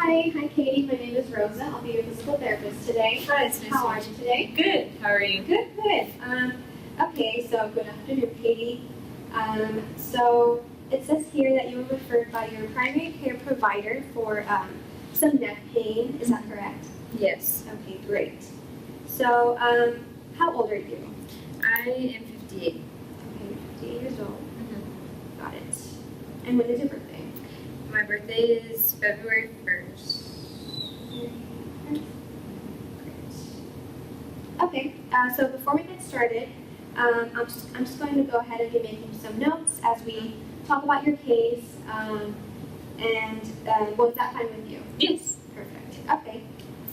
Hi Katie. My name is Rosa. I'll be your physical therapist today. Hi, it's nice How are you today? Good. How are you? Good. Okay, so good afternoon, Katie. So it says here that you were referred by your primary care provider for some neck pain. Is that correct? Yes. Okay, great. So how old are you? I am 58. Okay, 58 years old. Mm-hmm. Got it. And when is your birthday? My birthday is February 1st. Okay, so before we get started, I'm just going to go ahead and be making some notes as we talk about your case. Was that fine with you? Yes. Perfect. Okay.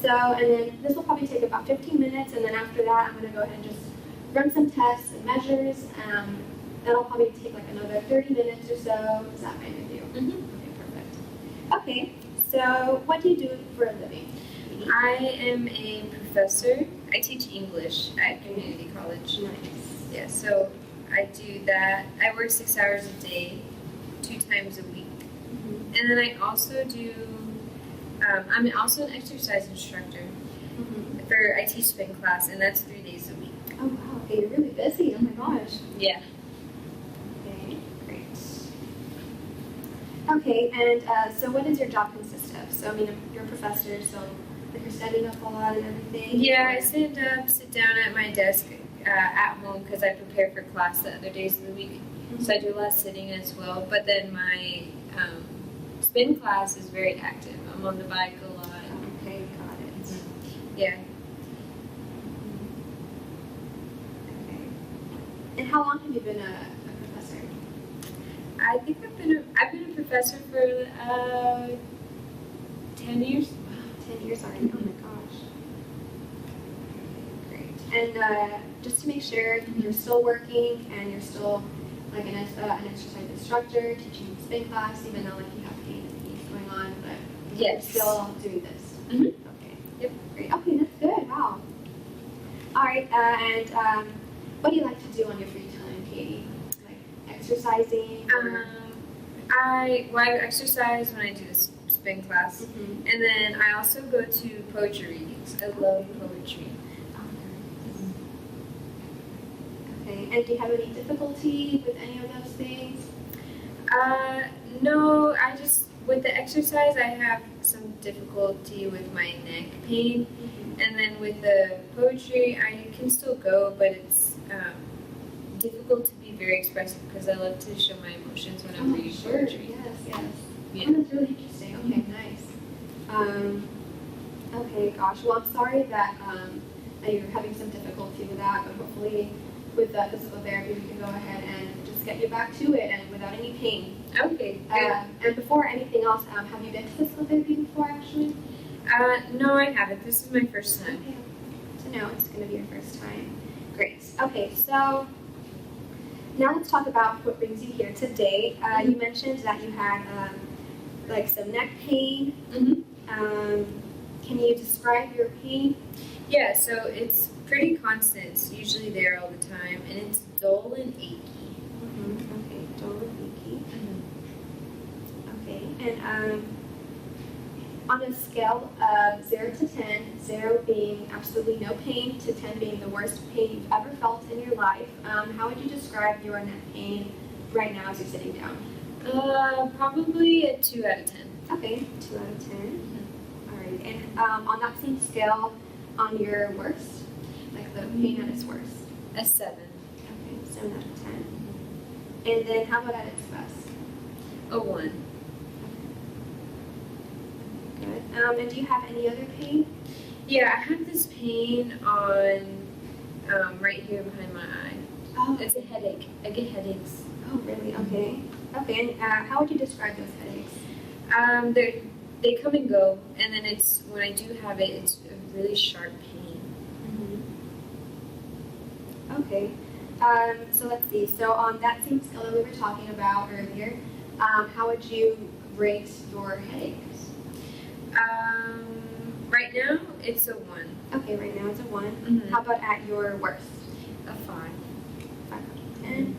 So, and then this will probably take about 15 minutes, and then after that, I'm going to go ahead and just run some tests and measures. That'll probably take like another 30 minutes or so. Is that fine with you? Mm-hmm. Okay, perfect. Okay, so what do you do for a living? I am a professor. I teach English at community college. Nice. Yeah, so I do that. I work 6 hours a day, 2 times a week. Mm-hmm. And then I also do, I'm also an exercise instructor. Mm-hmm. I teach spin class, and that's 3 days a week. Oh wow, okay, you're really busy. Oh my gosh. Yeah. Okay, great. Okay, and so what does your job consist of? So I mean, you're a professor, so like you're standing up a lot and everything? Yeah, I or- stand up, sit down at my desk at home because I prepare for class the other days of the week. So I do a lot of sitting as well. But then my spin class is very active. I'm on the bike a lot. Okay, got it. Yeah. Okay. And how long have you been a professor? I think I've been a professor for 10 years. Wow, 10 years already. Oh my gosh. Okay, great. And just to make sure you're still working and you're still like an exercise instructor teaching spin class, even though like you have pain and things going on, but Yes. you're still doing this. Mm-hmm. Okay. Yep. Great. Okay, that's good. Wow. All right. And what do you like to do on your free time, Katie? Like exercising? Or... I exercise when I do this spin class, Mhm. and then I also go to poetry readings. I love poetry. Okay. And do you have any difficulty with any of those things? No, with the exercise, I have some difficulty with my neck pain. And then with the poetry, I can still go, but it's difficult to be very expressive because I love to show my emotions when I'm reading sure. poetry. Yes. Yeah. Oh, that's really interesting. Okay, nice. Okay, gosh. Well, I'm sorry that you're having some difficulty with that, but hopefully with physical therapy, we can go ahead and just get you back to it and without any pain. Okay, good. And before anything else, have you been to physical therapy before, actually? No, I haven't. This is my first time. Okay. So no, it's going to be your first time. Great. Okay, so now let's talk about what brings you here today. You mentioned that you had like some neck pain. Mm-hmm. Can you describe your pain? Yeah, so it's pretty constant. It's usually there all the time, and it's dull and achy. Okay, dull and achy. Okay, and on a scale of 0 to 10, 0 being absolutely no pain to 10 being the worst pain you've ever felt in your life, how would you describe your neck pain right now as you're sitting down? Probably a 2 out of 10. Okay, 2 out of 10. All right, and on that same scale, on your worst, like the pain at its worst? A 7. Okay, 7 out of 10. And then how about at its best? A 1. Good. And do you have any other pain? Yeah, I have this pain on right here behind my eye. Oh, It's a headache. I get headaches. oh really? Okay. Okay, and how would you describe those headaches? They come and go, and then it's when I do have it, it's a really sharp pain. Okay. So let's see. So on that same scale that we were talking about earlier, how would you rate your headaches? Right now, it's a 1. Okay, right now it's a 1. Mhm. How about at your worst? A 5. 5 out of 10.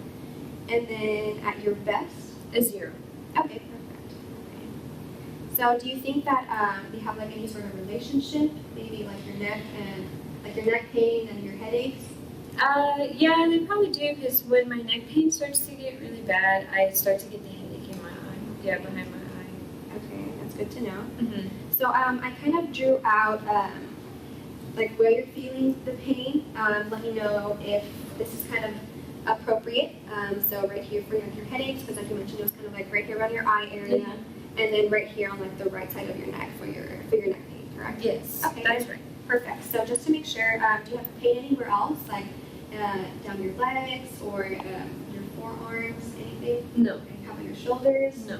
And then at your best? A 0. Okay, perfect. Okay. So do you think that they have like any sort of relationship, maybe like your neck and like your neck pain and your headaches? Yeah, they probably do because when my neck pain starts to get really bad, I start to get the headache in my eye. Yeah, behind my eye. Okay, that's good to know. Mm-hmm. So I kind of drew out like where you're feeling the pain. Let me know if this is kind of appropriate. So right here for your headaches, because like you mentioned, it was kind of like right here around your eye area, and then right here on like the right side of your neck for your neck pain, correct? Yes, Okay, that's right. perfect. So just to make sure, do you have pain anywhere else, like down your legs or your forearms, anything? No. Okay. How about your shoulders? No.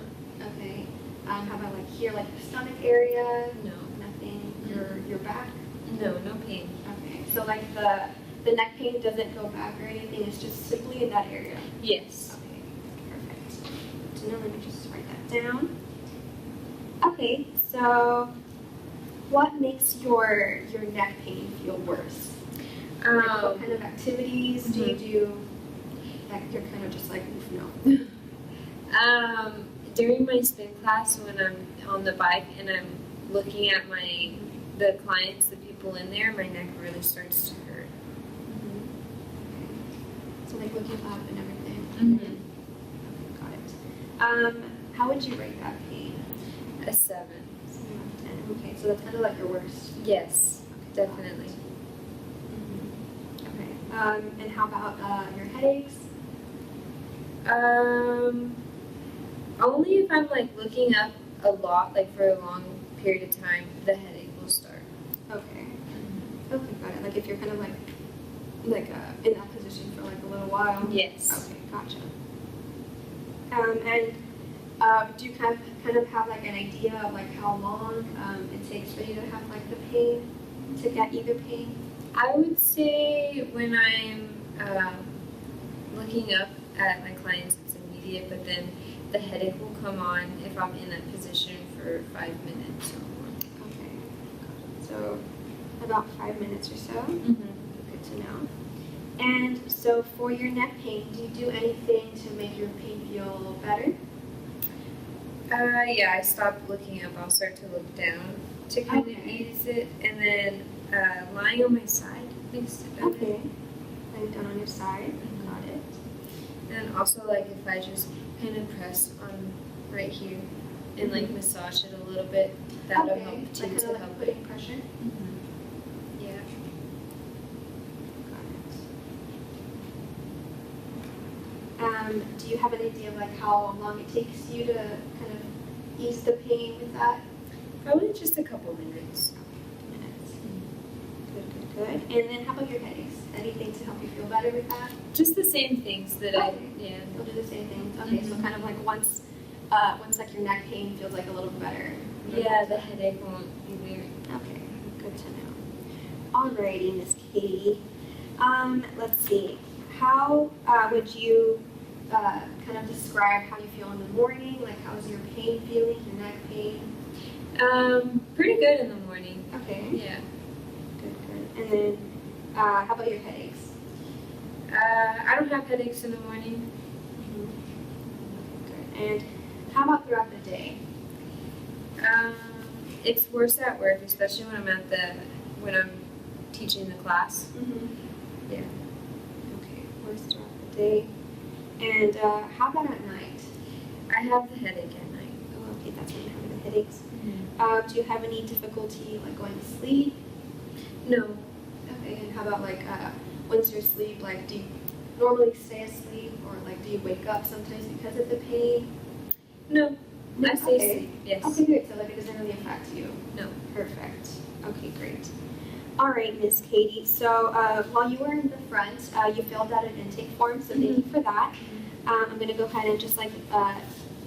Okay. How about like here, like the stomach area? No. Nothing. Your back? No, no pain. Okay. So like the neck pain doesn't go back or anything. It's just simply in that area. Yes. Okay. Perfect. So now let me just write that down. Okay. So what makes your neck pain feel worse? Like what kind of activities do you do that you're kind of just like, oof, no? During my spin class, when I'm on the bike and I'm looking at the clients, the people in there, my neck really starts to hurt. So like looking up and everything. Mm-hmm. Okay, got it. How would you rate that pain? A 7. 7 out of 10. Okay, so that's kind of like your worst. Yes, definitely. Okay. And how about your headaches? Only if I'm like looking up a lot, like for a long period of time, the headache will start. Okay. Okay, got it. Like if you're kind of like in that position for like a little while. Yes. Okay, gotcha. And do you kind of have like an idea of like how long it takes for you to have like the pain, to get either pain? I would say when I'm looking up at my clients, it's immediate, but then the headache will come on if I'm in that position for 5 minutes or more. Okay. So about 5 minutes or so. Mm-hmm. Good to know. And so for your neck pain, do you do anything to make your pain feel better? Yeah, I stop looking up. I'll start to look down to kind of ease it, and then lying on my side makes it better. Okay. Lying down on your side. Got it. And also, like, if I just kind of press on right here and like massage it a little bit, that'll help too, like to like help putting pressure. Mm-hmm. Yeah. Got it. Do you have an idea of like how long it takes you to kind of ease the pain with that? Probably just a couple minutes. Minutes. Good. And then how about your headaches? Anything to help you feel better with that? Just the same things that yeah. You'll do the same things. Okay, so kind of like once like your neck pain feels like a little bit better. Yeah, the headache won't be there. Okay, good to know. Alrighty, Miss Katie. Let's see. How would you kind of describe how you feel in the morning? Like, how's your pain feeling, your neck pain? Pretty good in the morning. Okay. Yeah. Good. And then, how about your headaches? I don't have headaches in the morning. Good. And how about throughout the day? It's worse at work, especially when I'm teaching the class. Yeah. Okay. Worse throughout the day. And how about at night? I have the headache at night. Oh, okay. That's when you're having the headaches. Mm-hmm. Do you have any difficulty like going to sleep? No. Okay, and how about like once you're asleep, like do you normally stay asleep or like do you wake up sometimes because of the pain? No. I stay Okay. asleep. Yes. Okay, great. So like it doesn't really affect you. No. Perfect. Okay, great. All right, Miss Katie. So while you were in the front, you filled out an intake form, so thank you for that. I'm going to go ahead and just like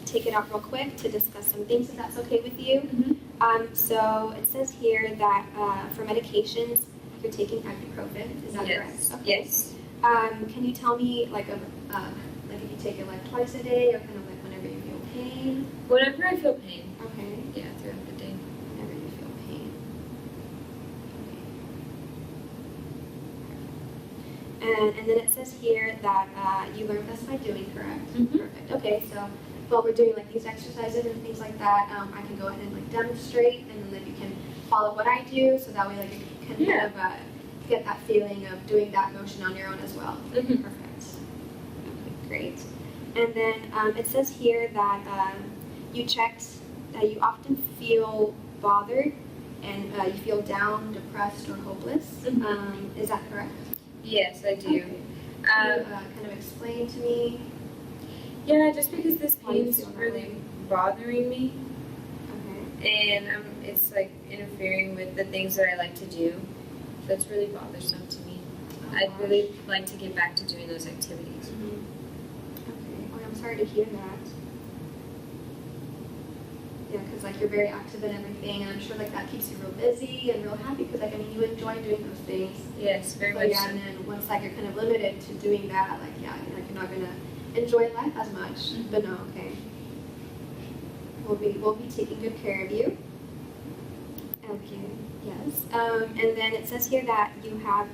take it out real quick to discuss some things, if that's okay with you. So it says here that for medications, you're taking ibuprofen. Is that Yes. correct? Okay. Yes. Can you tell me like if you take it like twice a day or kind of like whenever you feel pain? Whenever I feel pain. Okay. Yeah, throughout the day. Whenever you feel pain. Okay. And then it says here that you learned this by doing, correct? Mhm. Perfect. Okay, so while we're doing like these exercises and things like that, I can go ahead and like demonstrate, and then you can follow what I do, so that way like you can kind of get that feeling of doing that motion on your own as well. Mm-hmm. Perfect. Okay, great. And then it says here that you checked that you often feel bothered and you feel down, depressed, or hopeless. Mm-hmm. Is that correct? Yes, I do. Okay. Can you kind of explain to me? Yeah, just because this Why do you pain's feel that really way? bothering me, Okay. and it's like interfering with the things that I like to do. So it's really bothersome to me. Oh, I'd gosh. really like to get back to doing those activities. Mhm. Okay. Well, I'm sorry to hear that. Yeah, because like you're very active in everything, and I'm sure like that keeps you real busy and real happy because like I mean you enjoy doing those things. Yes, very But much yeah, so. and then once like you're kind of limited to doing that, like yeah, like you're not gonna enjoy life as much. Mhm. But no, okay. We'll be taking good care of you. Okay. Yes. And then it says here that you have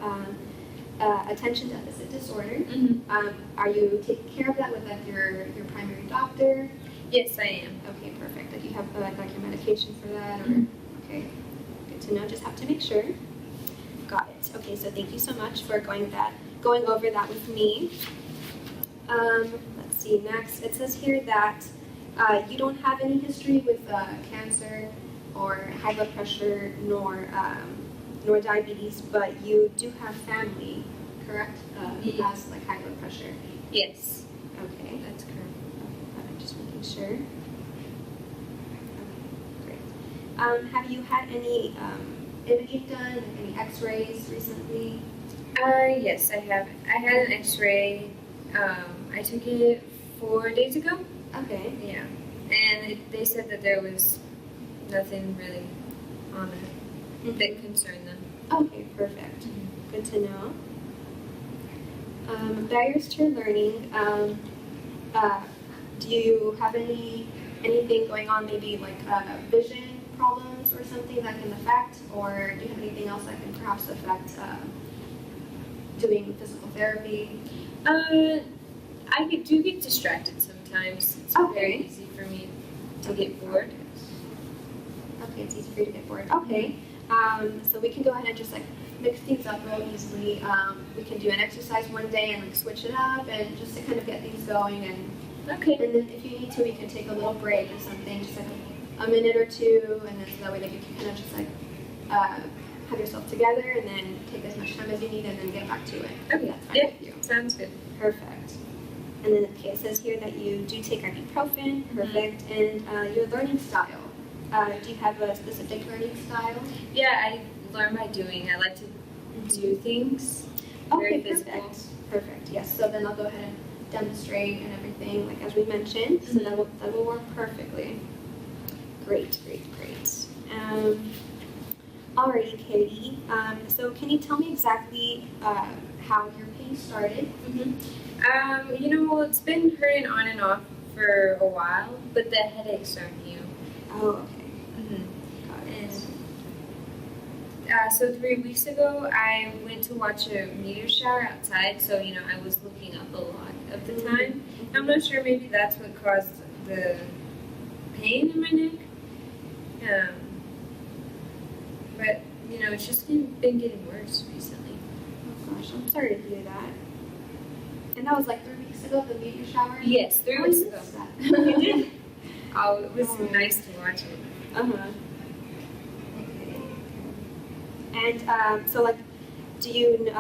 attention deficit disorder. Mm-hmm. Are you taking care of that with like your primary doctor? Yes, I am. Okay, perfect. Like you have like your medication for that, or Mhm. okay, good to know. Just have to make sure. Got it. Okay, so thank you so much for going over that with me. Let's see. Next, it says here that you don't have any history with cancer or high blood pressure, nor diabetes, but you do have family, correct? Who Yeah. has like high blood pressure. Yes, Okay. that's correct. I'm just making sure. Okay, great. Have you had any imaging done, like any X-rays recently? Yes, I have. I had an X-ray. I took it 4 days ago. Okay. Yeah, and they said that there was nothing really on it that concerned them. Okay, perfect. Good to know. Barriers to learning. Do you have anything going on? Maybe like vision problems or something that can affect, or do you have anything else that can perhaps affect doing physical therapy? I do get distracted sometimes. It's very Okay. easy for me to get bored. Okay, it's easy for you to get bored. Okay. So we can go ahead and just like mix things up real easily. We can do an exercise one day and like switch it up, and just to kind of get things going. And Okay. then if you need to, we can take a little break or something, just like a minute or two, and then so that way like you can kind of just like have yourself together, and then take as much time as you need, and then get back to it. Okay. That's fine Yeah. with you. Sounds good. Perfect. And then okay, it says here that you do take ibuprofen. Perfect. And your learning style. Do you have a specific learning style? Yeah, I learn by doing. I like to do things. Okay, Very physical. perfect. Perfect. Yes. So then I'll go ahead and demonstrate and everything, like as we mentioned. So that will work perfectly. Great. Alrighty, Katie. So can you tell me exactly how your pain started? It's been hurting on and off for a while, but the headaches are new. Oh, okay. Got And it. so 3 weeks ago, I went to watch a meteor shower outside, so, I was looking up a lot of the time. I'm not sure, maybe that's what caused the pain in my neck. But, it's just been getting worse recently. Oh gosh, I'm sorry to hear that. And that was like 3 weeks ago, the meteor shower? Yes, 3 Oh, I weeks missed ago. that. You did? Oh, it was Oh. nice to watch it. Uh-huh. Okay. And so like, do you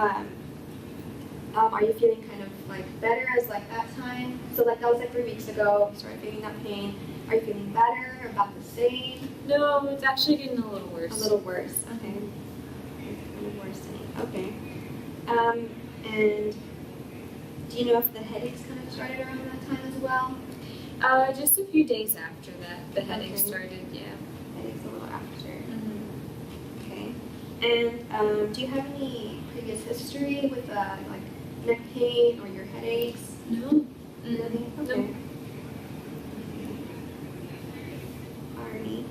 are you feeling kind of like better as like that time? So like that was like 3 weeks ago, you started feeling that pain. Are you feeling better, about the same? No, it's actually getting a little worse. A little worse. Okay. A little worsening. Okay. And do you know if the headaches kind of started around that time as well? Just a few days after that, the headache Okay. started, yeah. Headaches a little after. Mm-hmm. Okay. And do you have any previous history with like neck pain or your headaches? No. Nothing? No. Okay. Alrighty.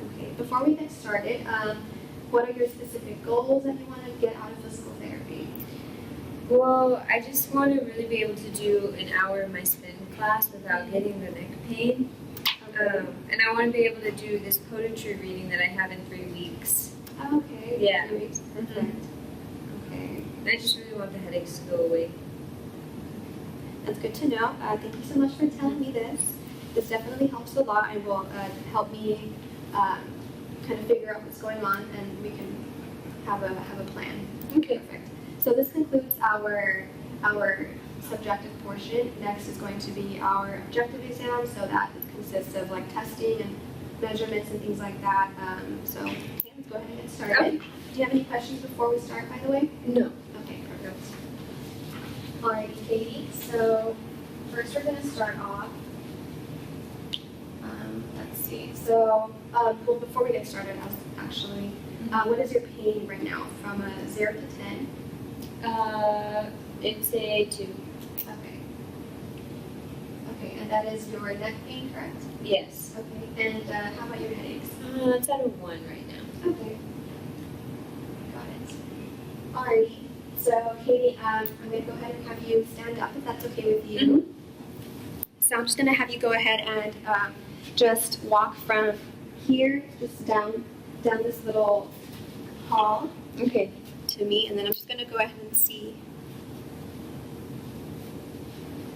Okay. Before we get started, what are your specific goals that you want to get out of physical therapy? Well, I just want to really be able to do an hour of my spin class without getting the neck pain. And I want to be able to do this poetry reading that I have in 3 weeks. Okay. Yeah. 3 weeks. Perfect. Okay. And I just really want the headaches to go away. That's good to know. Thank you so much for telling me this. This definitely helps a lot and will help me kind of figure out what's going on, and we can have a plan. Okay. Perfect. So this concludes our subjective portion. Next is going to be our objective exam. So that consists of like testing and measurements and things like that. So okay, let's go ahead and get started. Okay. Do you have any questions before we start, by the way? No. Okay, perfect. Alrighty, Katie. So first we're going to start off. Let's see. So well, before we get started, what is your pain right now from a 0 to 10? It's a 2. Okay. Okay, and that is your neck pain, correct? Yes. Okay. And how about your headaches? It's at a 1 right now. Okay. Got it. Alrighty. So, Katie, I'm going to go ahead and have you stand up if that's okay with you. Mm-hmm. So I'm just going to have you go ahead and just walk from here, just down this little hall Okay. to me, and then I'm just going to go ahead and see.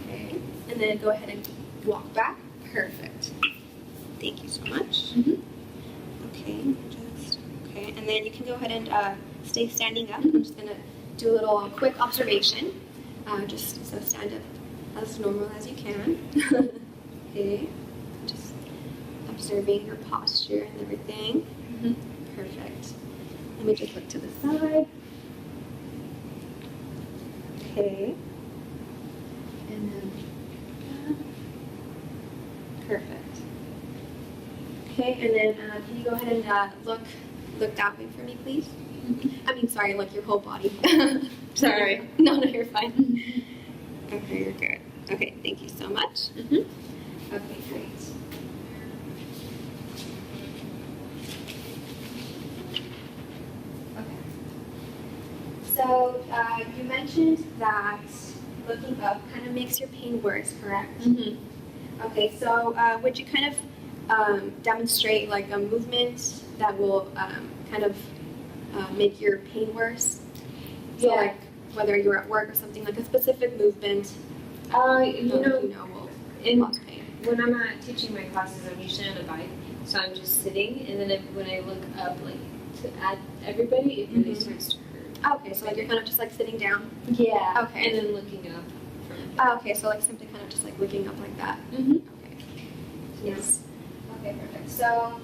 Okay. And then go ahead and walk back. Perfect. Thank you so much. Mm-hmm. Okay, okay, and then you can go ahead and stay standing up. I'm just gonna do a little quick observation. Just so stand up as normal as you can. Okay, just observing your posture and everything. Mm-hmm. Perfect. Let me just look to the side. Okay. And then perfect. Okay, and then can you go ahead and look that way for me, please? I mean, sorry, like your whole body. Sorry. No, you're fine. Okay, you're good. Okay, thank you so much. Okay, great. Okay. So you mentioned that looking up kind of makes your pain worse, correct? Mm-hmm. Okay, so would you kind of demonstrate like a movement that will kind of make your pain worse? So Yeah. like whether you're at work or something, like a specific movement You know, will in cause pain. when I'm not teaching my classes, I'm usually on a bike, so I'm just sitting, and then when I look up, like to add everybody, it really Mhm. starts to hurt. Okay, so like you're kind of just like sitting down. Yeah. Okay. And then looking up. Okay, so like simply kind of just like looking up like that. Mm-hmm. Okay. Yes. Okay, perfect. So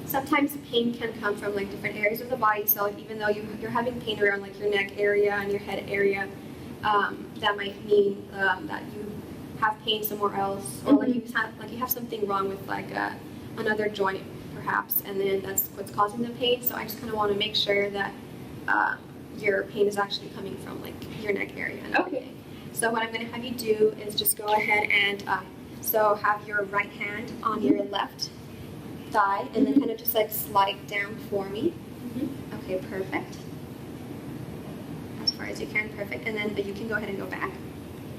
sometimes pain can come from like different areas of the body. So like even though you're having pain around like your neck area and your head area, that might mean that you have pain somewhere else, or like you have something wrong with like another joint perhaps, and then that's what's causing the pain. So I just kind of want to make sure that your pain is actually coming from like your neck area. And everything. So what I'm going to have you do is just go ahead and so have your right hand on your left thigh, and then kind of just like slide down for me. Okay, perfect. As far as you can, perfect. And then you can go ahead and go back.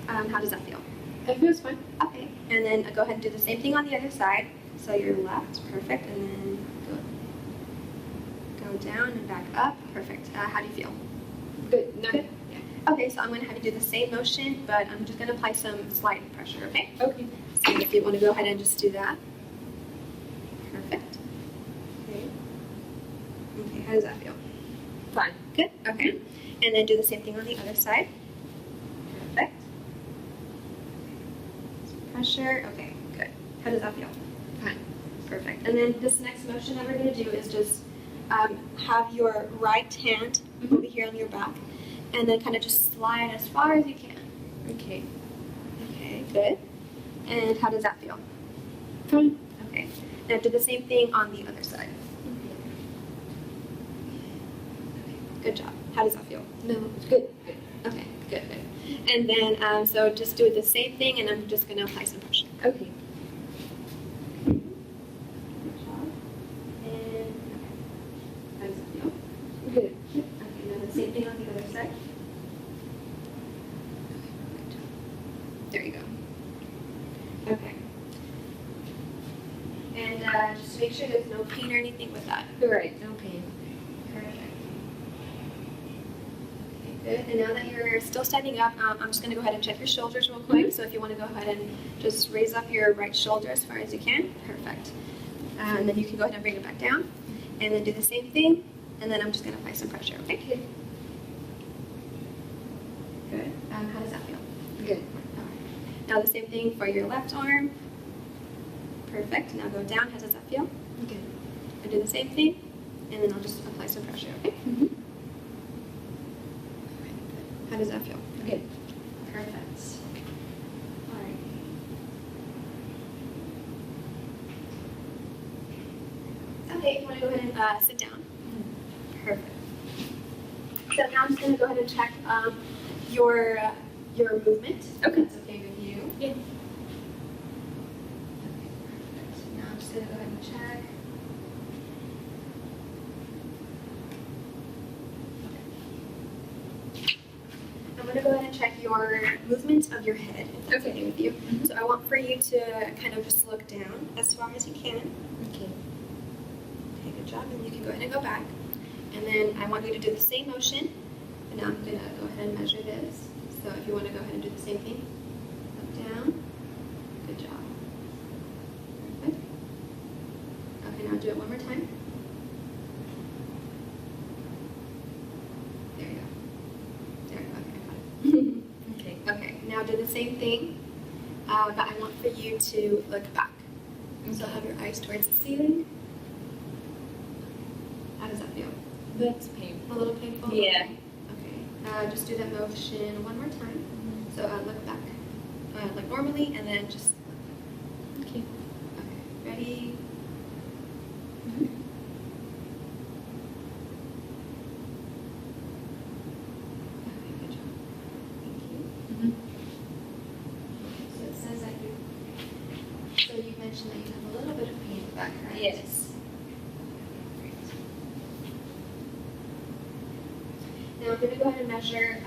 How does that feel? It feels fine. Okay. And then go ahead and do the same thing on the other side. So your left, perfect, and then go down and back up. Perfect. How do you feel? Good. No. Good. Okay, so I'm going to have you do the same motion, but I'm just going to apply some slight pressure, okay? Okay. So if you want to go ahead and just do that. Perfect. Okay. Okay, how does that feel? Fine. Good. Okay. And then do the same thing on the other side. Perfect. Pressure. Okay, good. How does that feel? Fine. Perfect. And then this next motion that we're going to do is just have your right hand over here on your back, and then kind of just slide as far as you can. Okay. Okay, good. And how does that feel? Fine. Okay. Now do the same thing on the other side. Good job. How does that feel? No, it's good. Good. Okay, good, good. And then, so just do the same thing, and I'm just going to apply some pressure. Okay. Good job. And how does that feel? Good. Okay, now the same thing on the other side. And just to make sure there's no pain or anything with that. Right, no pain. Perfect. Okay, good. And now that you're still standing up, I'm just going to go ahead and check your shoulders real quick. So if you want to go ahead and just raise up your right shoulder as far as you can. Perfect. And then you can go ahead and bring it back down. And then do the same thing. And then I'm just going to apply some pressure, okay? Good. How does that feel? Good. All right. Now the same thing for your left arm. Perfect. Now go down. How does that feel? Good. And do the same thing. And then I'll just apply some pressure, okay? Mm-hmm. How does that feel? Good. Perfect. All right. Okay, you want to go ahead and sit down? Perfect. So now I'm just going to go ahead and check your movement. Okay. That's okay with you. Yeah. Okay, perfect. Now I'm just going to go ahead and check. I'm going to go ahead and check your movement of your head, if that's okay with you. Mhm. So I want for you to kind of just look down as far as you can. Okay. Okay, good job. And you can go ahead and go back. And then I want you to do the same motion. And now I'm going to go ahead and measure this. So if you want to go ahead and do the same thing. Up, down. Good job. Perfect. Okay, now do it one more time. There you go. There you go. Okay, I got it. Okay. Okay, now do the same thing, but I want for you to look back. So have your eyes towards the ceiling. How does that feel? That's painful. A little painful? Yeah. Okay, just do that motion one more time. So look back like normally, and then just look back. Okay. Okay, ready? Okay, good job. Thank you. Mm-hmm. So it says that so you mentioned that you have a little bit of pain with that, correct? Yes. Great. Now I'm going to go ahead and measure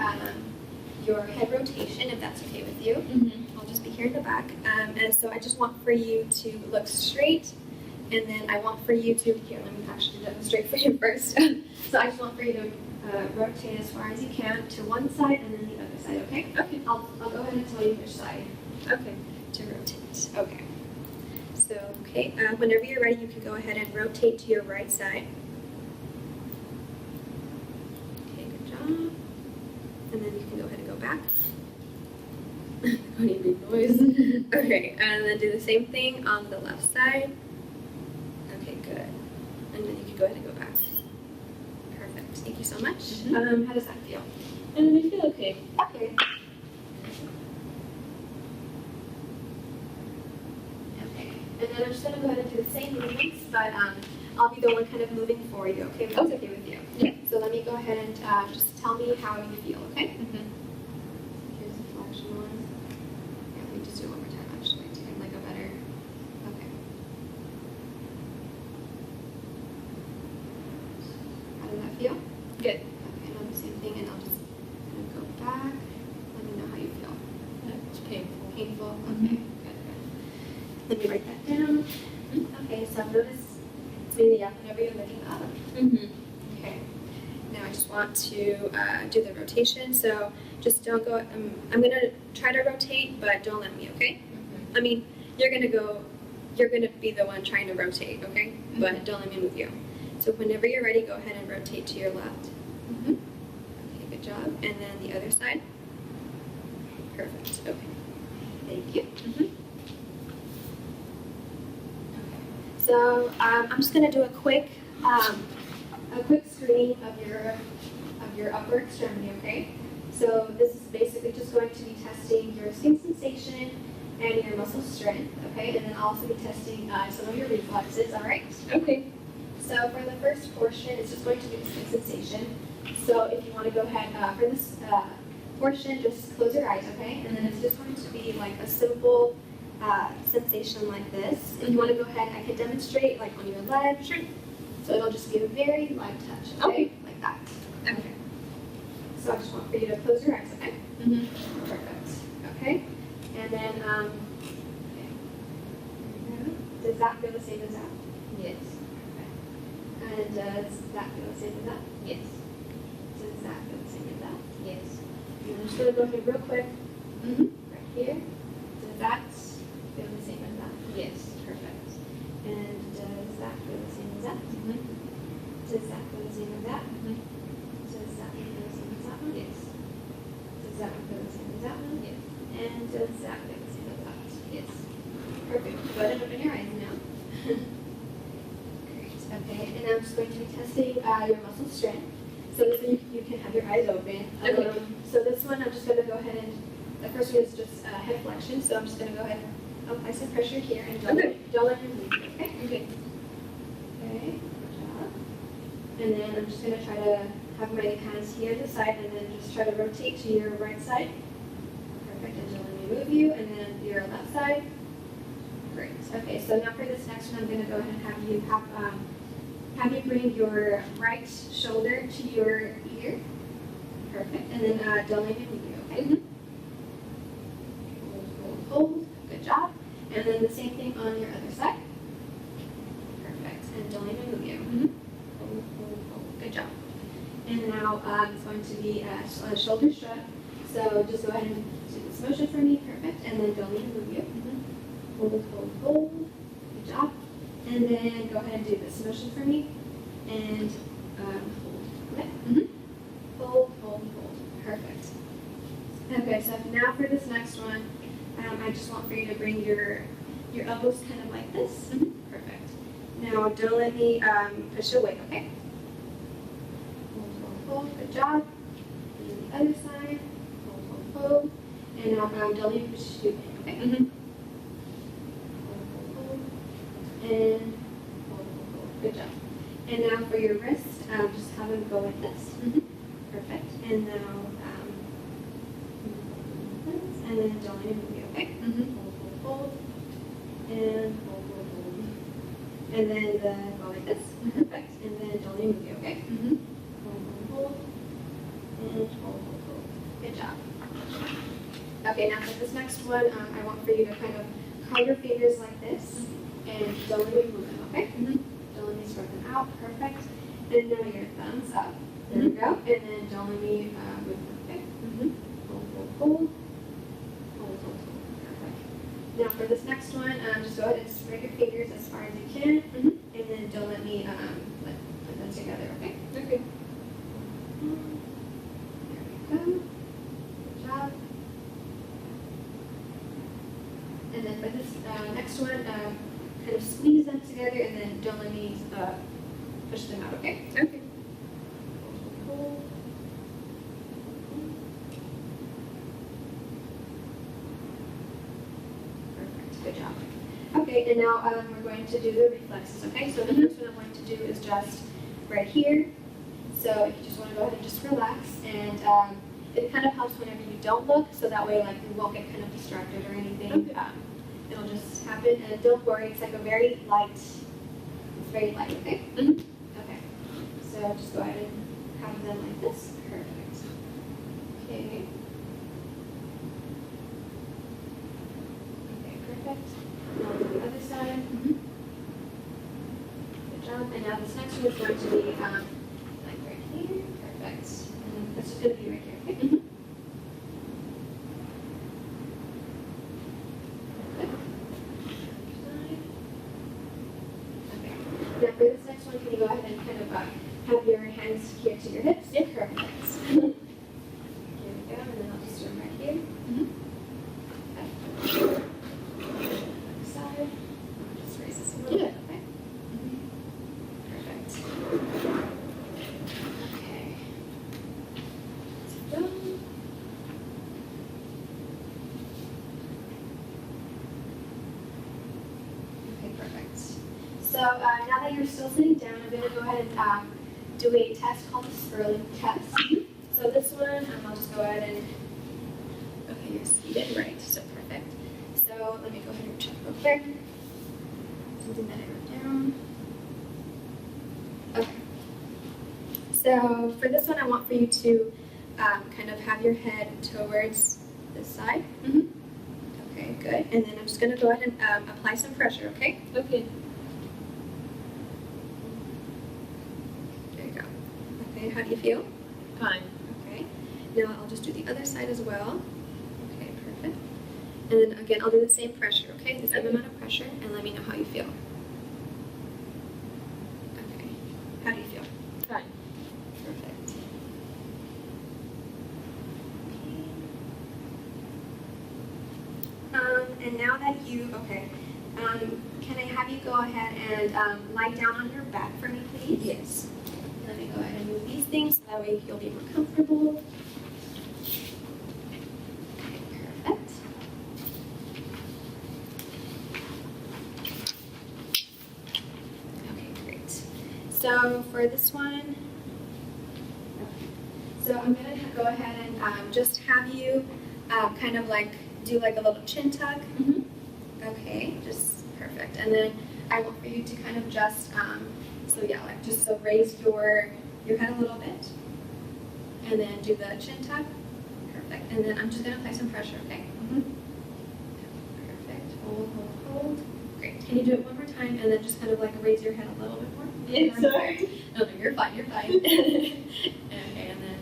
your head rotation, if that's okay with you. Mm-hmm. I'll just be here in the back. And so I just want for you to look straight, and then I want for you to, here, let me actually look straight for you first. So I just want for you to rotate as far as you can to one side and then the other side, okay? Okay. I'll go ahead and tell you which side Okay. to rotate. Okay. So, okay, whenever you're ready, you can go ahead and rotate to your right side. Okay, good job. And then you can go ahead and go back. Any big noise? Okay, and then do the same thing on the left side. Okay, good. And then you can go ahead and go back. Perfect. Thank you so much. Mhm. How does that feel? And I feel okay. Okay. Okay. And then I'm just going to go ahead and do the same movements, but I'll be the one kind of moving for you, okay? If that's okay with you. Yeah. So let me go ahead and just tell me how you feel, okay? Mm-hmm. Here's the flexion one. Yeah, let me just do it one more time, actually, to get like a better. Okay. How does that feel? Good. Okay, now the same thing, and I'll just kind of go back. Let me know how you feel. That's painful. Painful? Mhm. Okay, good, good. Let me write that down. Okay, so notice it's mainly up whenever you're looking up. Mm-hmm. Okay. Now I just want to do the rotation, so just don't go, I'm going to try to rotate, but don't let me, okay? Mm-hmm. I mean, you're going to be the one trying to rotate, okay? But don't let me move you. So whenever you're ready, go ahead and rotate to your left. Mm-hmm. Okay, good job. And then the other side. Perfect. Okay. Thank you. Mm-hmm. So I'm just going to do a quick screening of your upper extremity. Okay. So this is basically just going to be testing your skin sensation and your muscle strength. Okay, and then I'll also be testing some of your reflexes. All right. Okay. So for the first portion, it's just going to be the skin sensation. So if you want to go ahead for this portion, just close your eyes, okay? And then it's just going to be like a simple sensation like this. If you want to go ahead, I can demonstrate like on your leg. Sure. So it'll just be a very light touch, okay? Like that. Okay. So I just want for you to close your eyes, okay? Mm-hmm. Perfect. Okay. And then okay. This does that feel the same as that? Yes. And does that feel the same as that? Yes. Does that feel the same as that? Yes. And I'm just going to go ahead real quick Mm-hmm. right here. Does that feel the same as that? Yes. Perfect. And does that feel the same as that? Mm-hmm. Does that feel the same as that? Mm-hmm. Does that one feel the same as that one? Yes. Does that one feel the same as that one? Yes. And does that feel the same as that? Yes. Perfect. Go ahead and open your eyes now. Great. Okay. And I'm just going to be testing your muscle strength. So this one you can have your eyes open. Okay. So this one I'm just going to go ahead and the first one is just head flexion. So I'm just going to go ahead and apply some pressure here and don't let me move. Okay. Okay. Okay. Good job. And then I'm just going to try to have my hands here at the side and then just try to rotate to your right side. Perfect. And don't let me move you. And then your left side. Great. Okay. So now for this next one, I'm going to go ahead and have you bring your right shoulder to your ear. Perfect. And then don't let me move you. Okay. Mm-hmm. Hold. Good job. And then the same thing on your other side. Perfect. And don't let me move you. Mm-hmm. Hold. Good job. And now it's going to be a shoulder shrug. So just go ahead and do this motion for me. Perfect. And then don't let me move you. Mm-hmm. Hold. Good job. And then go ahead and do this motion for me. And hold. Okay. Mm-hmm. Hold. Perfect. Okay, so now for this next one, I just want for you to bring your elbows kind of like this. Mm-hmm. Perfect. Now don't let me push away, okay? Hold. Good job. And then the other side. Hold. And now don't let me push you in, okay? Mm-hmm. Hold. And hold. Good job. And now for your wrist, just have them go like this. Mm-hmm. Perfect. And now, and then don't let me move you, okay? Mm-hmm. Hold. And hold. And then go like this. Perfect. And then don't let me move you, okay? Mm-hmm. Hold. And hold. Good job. Okay, now for this next one, I want for you to kind of curl your fingers like this. And don't let me move them, okay? Mm-hmm. Don't let me spread them out. Perfect. And now your thumbs up. There we go. And then don't let me move them, okay? Mm-hmm. Hold. Perfect. Now for this next one, just go ahead and spread your fingers as far as you can. Mm-hmm. And then don't let me put them together, okay? Okay. There we go. Good job. And then for this next one, kind of squeeze them together and then don't let me push them out, okay? Okay. Hold. Perfect. Good job. Okay, and now we're going to do the reflexes, okay? So the first one I'm going to do is just right here. So if you just want to go ahead and just relax, and it kind of helps whenever you don't look, so that way like you won't get kind of distracted or anything. Okay. It'll just happen, and don't worry, it's like a very light, it's very light, okay? Mm-hmm. Okay, so just go ahead and have them like this. Perfect. Okay. Okay, perfect. Now to the other side. Mm-hmm. Good job. And now this next one is going to be like right here. Perfect. And this is going to be right here, okay? Mm-hmm. Now for this next one, can you go ahead and kind of have your hands here to your hips? Yeah. Perfect. Here we go, and then I'll just do them right here. Mm-hmm. Other side. Just raise this a little Yeah. bit, okay? Perfect. Okay. Done. Okay, perfect. So now that you're still sitting down, I'm going to go ahead and do a test called the Sperling test. So this one, I'll just go ahead and, okay, you're seated, right, so perfect. So let me go ahead and check real quick. Something that I wrote down. Okay. So for this one, I want for you to kind of have your head towards this side. Mm-hmm. Okay, Okay, good. And then I'm just gonna go ahead and apply some pressure, okay? Okay. There you go. Okay, how do you feel? Fine. Okay. Now I'll just do the other side as well. Okay, perfect. And then again, I'll do the same pressure, okay? The same amount of pressure, and let me know how you feel. Okay. How do you feel? Fine. Perfect. And now that can I have you go ahead and lie down on your back for me, please? Yes. Let me go ahead and move these things so that way you'll be more comfortable. Okay, perfect. Okay, great. So for this one, so I'm gonna go ahead and just have you kind of like do like a little chin tuck. Mm-hmm. Okay, just perfect. And then I want for you to kind of just so raise your head a little bit, and then do the chin tuck. Perfect. And then I'm just gonna apply some pressure. Okay. Mm-hmm. Perfect. Hold, hold, hold. Great. Can you do it one more time, and then just kind of like raise your head a little bit more? Yes, sorry. No, you're fine. You're fine. Okay, and then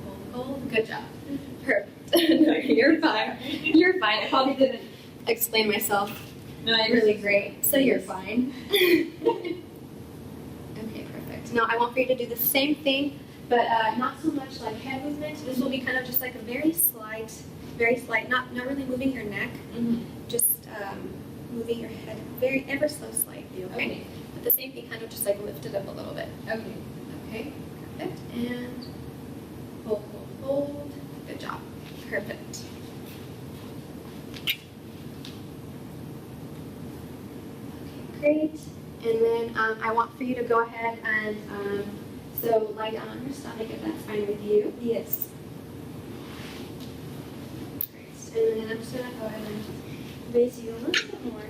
hold, hold, hold. Good job. Perfect. No, you're fine. You're fine. I probably didn't explain myself No, I really great, so you're Yes. fine. Okay, perfect. Now I want for you to do the same thing, but not so much like head movement. This will be kind of just like a very slight, not really moving your neck, Mm-hmm. just moving your head ever so slightly, okay? Okay. But the same thing, kind of just like lift it up a little bit. Okay. Okay, perfect. And hold, hold, hold. Good job. Perfect. Okay, great. And then I want for you to go ahead and so lie down on your stomach if that's fine with you. Yes. Great. And then I'm just gonna go ahead and raise you a little bit more.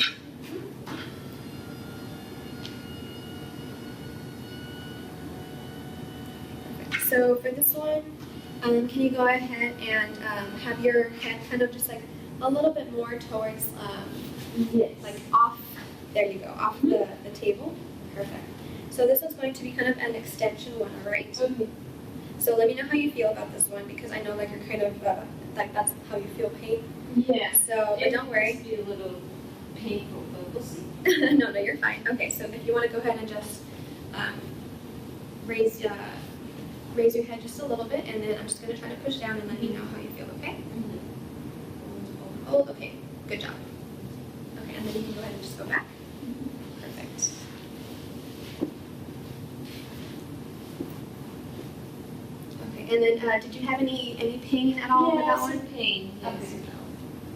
Perfect. So for this one, can you go ahead and have your head kind of just like a little bit more towards Yes. like off, there you go, off the table. Perfect. So this one's going to be kind of an extension one, all right? Okay. So let me know how you feel about this one because I know like you're kind of like that's how you feel pain. Yeah. So but don't worry. It must be a little painful, but we'll see. No, you're fine. Okay, so if you want to go ahead and just raise your head just a little bit, and then I'm just going to try to push down and let me know how you feel, okay? Mm-hmm. Hold, okay, good job. Okay, and then you can go ahead and just go back. Perfect. Okay, and then did you have any pain at all with that one? some pain. Yes. Okay.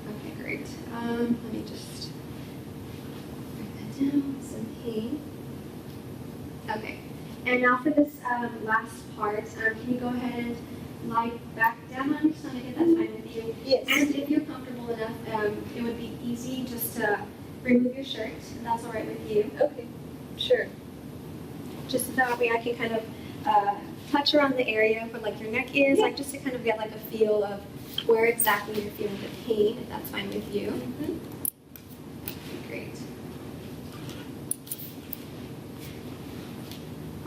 Okay, great. Let me just write that down. Some pain. Okay. And now for this last part, can you go ahead and lie back down on your stomach if that's fine with you? Yes. And if you're comfortable enough, it would be easy just to remove your shirt. If that's all right with you. Okay. Sure. Just so that way I can kind of touch around the area where like your neck is, like just to kind of get like a feel of where exactly you're feeling the pain, if that's fine with you. Mm-hmm. Okay, great.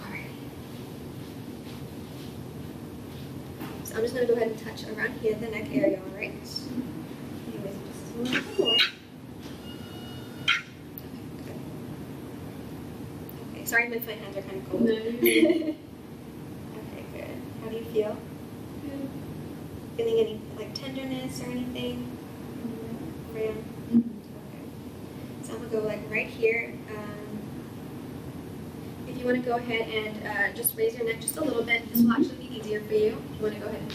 Alright. So I'm just going to go ahead and touch around here, the neck area, alright? Anyways, just a little bit more. Okay, good. Okay, sorry, my hands are kind of cold. No. Okay, good. How do you feel? Feeling any like tenderness or anything? Around? Mm-hmm. Okay. So I'm gonna go like right here. If you want to go ahead and just raise your neck just a little bit, this will actually be easier for you. If you want to go ahead and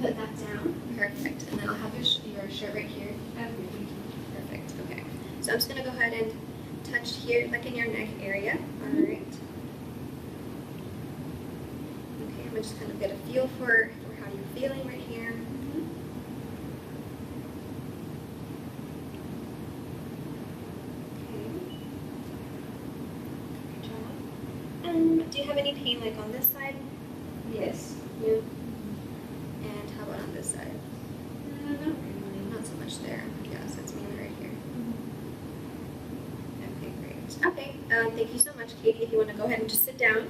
put that down. Perfect. And then I'll have your shirt right here. Perfect. Okay. So I'm just gonna go ahead and touch here, like in your neck area. All right. Okay. I'm gonna just kind of get a feel for how you're feeling right here. Do you have any pain like on this side? Yes. Yeah. And how about on this side? Not really. Not not so much there. Yes, it's mainly right here. Okay, great. Okay, thank you so much, Katie. If you want to go ahead and just sit down.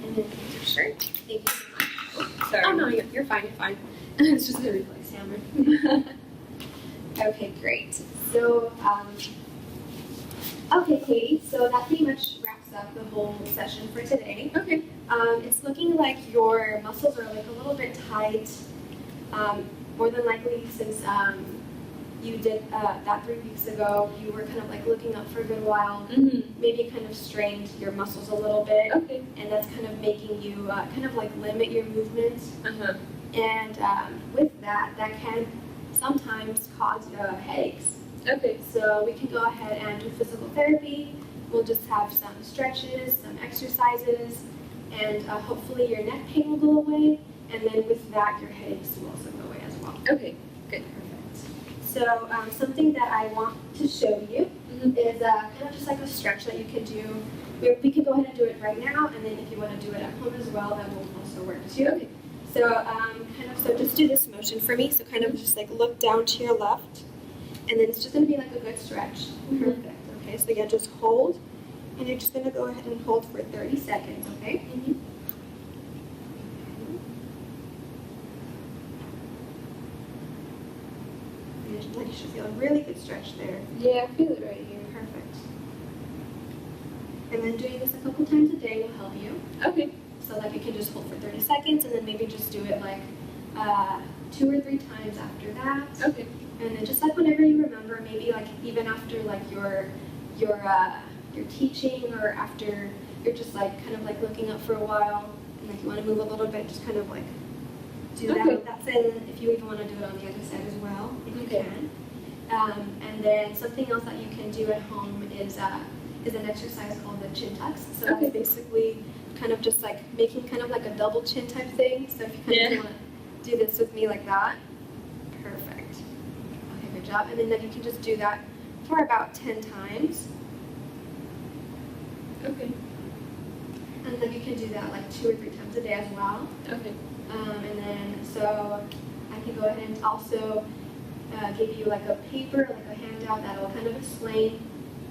And then your shirt. Thank you so much. Oh, Sorry. Oh, no, you're fine, you're fine. It's just a reflex hammer. Okay, great. So, okay, Katie, so that pretty much wraps up the whole session for today. Okay. It's looking like your muscles are like a little bit tight. More than likely, since you did that 3 weeks ago, you were kind of like looking up for a good while. Mm-hmm. Maybe kind of strained your muscles a little bit, Okay. and that's kind of making you kind of like limit your movement. Uh-huh. And with that, that can sometimes cause headaches. Okay. So we can go ahead and do physical therapy. We'll just have some stretches, some exercises, and hopefully your neck pain will go away. And then with that, your headaches will also go away as well. Okay. Good. Perfect. So something that I want to show you is kind of just like a stretch that you can do. We can go ahead and do it right now, and then if you want to do it at home as well, that will also work too. Okay. So so just do this motion for me. So kind of just like look down to your left, and then it's just going to be like a good stretch. Perfect. Okay, so yeah, just hold, and you're just going to go ahead and hold for 30 seconds, okay? You should feel a really good stretch there. Yeah, I feel it right here. Perfect. And then doing this a couple times a day will help you. Okay. So like you can just hold for 30 seconds, and then maybe just do it like 2 or 3 times after that. Okay. And then just like whenever you remember, maybe like even after like your teaching, or after you're just like kind of like looking up for a while, and like you want to move a little bit, just kind of like do that Okay. with that side. And if you even want to do it on the other side as well, if you Okay. can. And then something else that you can do at home is an exercise called the chin tucks. So Okay. that's basically kind of just like making kind of like a double chin type thing. So if you kind of want to do this with me like that. Perfect. Okay, good job. And then you can just do that for about 10 times. Okay. And then you can do that like 2 or 3 times a day as well. Okay. And then so I can go ahead and also give you like a paper, like a handout that will kind of explain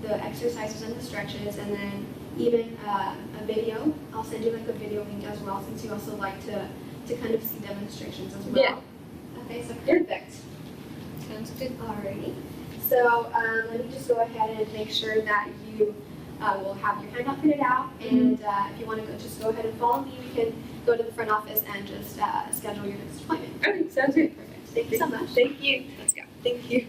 the exercises and the stretches, and then even a video. I'll send you like a video link as well, since you also like to kind of see demonstrations as well. Yeah. Okay, so perfect. Sounds good. Alrighty. So let me just go ahead and make sure that you will have your handout printed out, and if you want to just go ahead and follow me, you can go to the front office and just schedule your next appointment. Okay, sounds good. Perfect. Thank you so much. Thank you. Let's go. Thank you.